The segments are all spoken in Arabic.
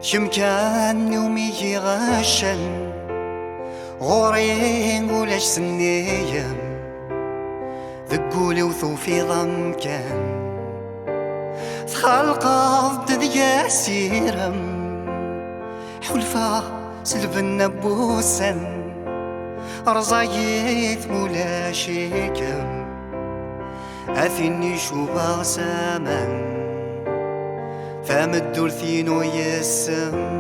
شمكان يومي يغشن غوري نقولش سنيم ذقولي وثوفي ضمكان تخلق ضد سيرم حلفا سلبنا بوسن رزايت مولا شيكم أثني شوبا سامان فمدور ثينو يسم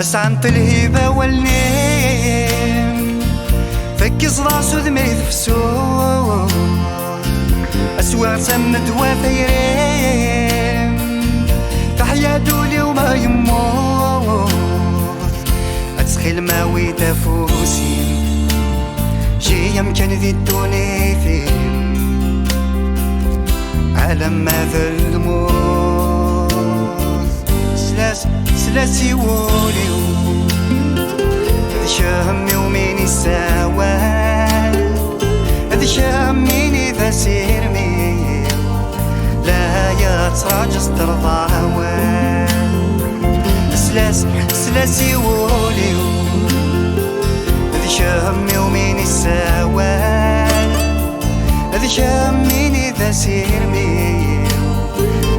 أسعنت الهبة والنيم فكز راسو ذميث فسود أسوار سمد وفيرين تحيا دولي وما يموت أتسخيل ماوي تفوسي شي يمكن ذي الدوني فين عالم ماذا الموت سلاسي وليو هذا شامي وميني ساوال هذا شاميني ذا سيرمي لا يتراجس ترضاوال سلاسي وليو هذا شامي وميني ساوال هذا شاميني ذا سيرمي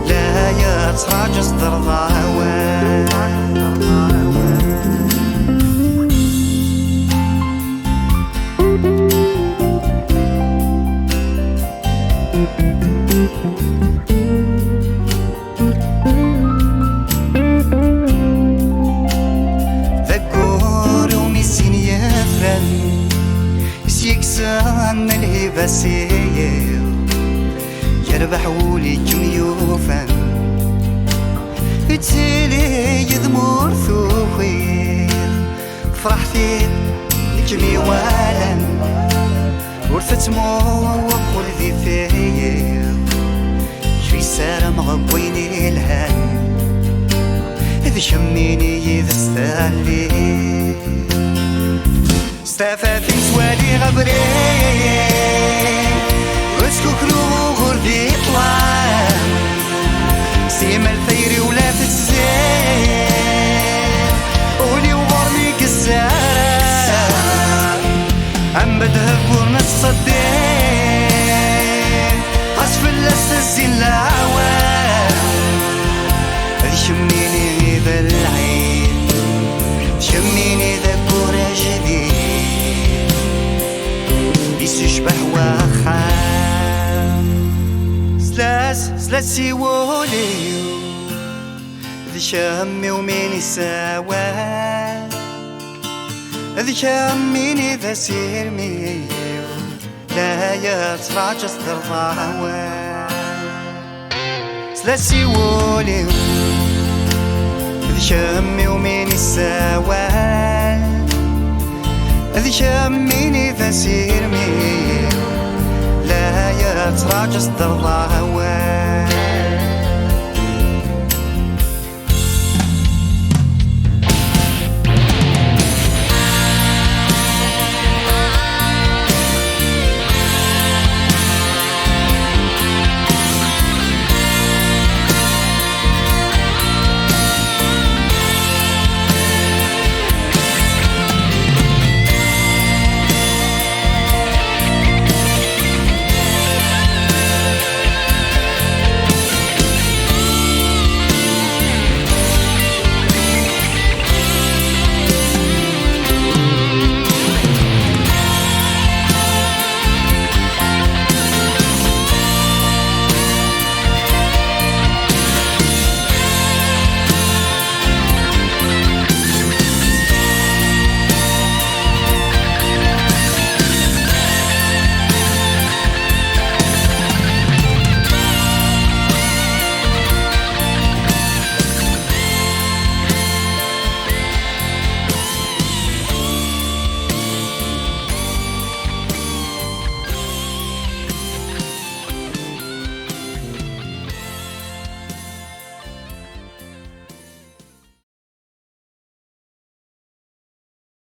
لا يتراجس ترضاوال ذكور ومسين يفرن يكسان الهبة سير يربح وليكم يوفن تسيلي يذمور ثوخير فرحتي لكم يوالن ورثت موق ولذي ثير شوي سارة مغبويني الهن إذا شميني إذا استهلي استفافي سوالي غبرين وسكوك نور ذي طلان سيما الثيري ولا تتزين ولي وغرني كسار عم بدهب ورنس صدين قصف الأساسين العوام هذي شميني ذا العين شميني ذا كورة جديد يشبح وخام سلاسي وليو ذي شامي وميني ساوال ذي شاميني ذا سيرمي لا يتراجس ترضاوال سلاسي وليو ذي شامي وميني ساوال ذي شاميني ذا سيرمي لا يتراجس ترضاوال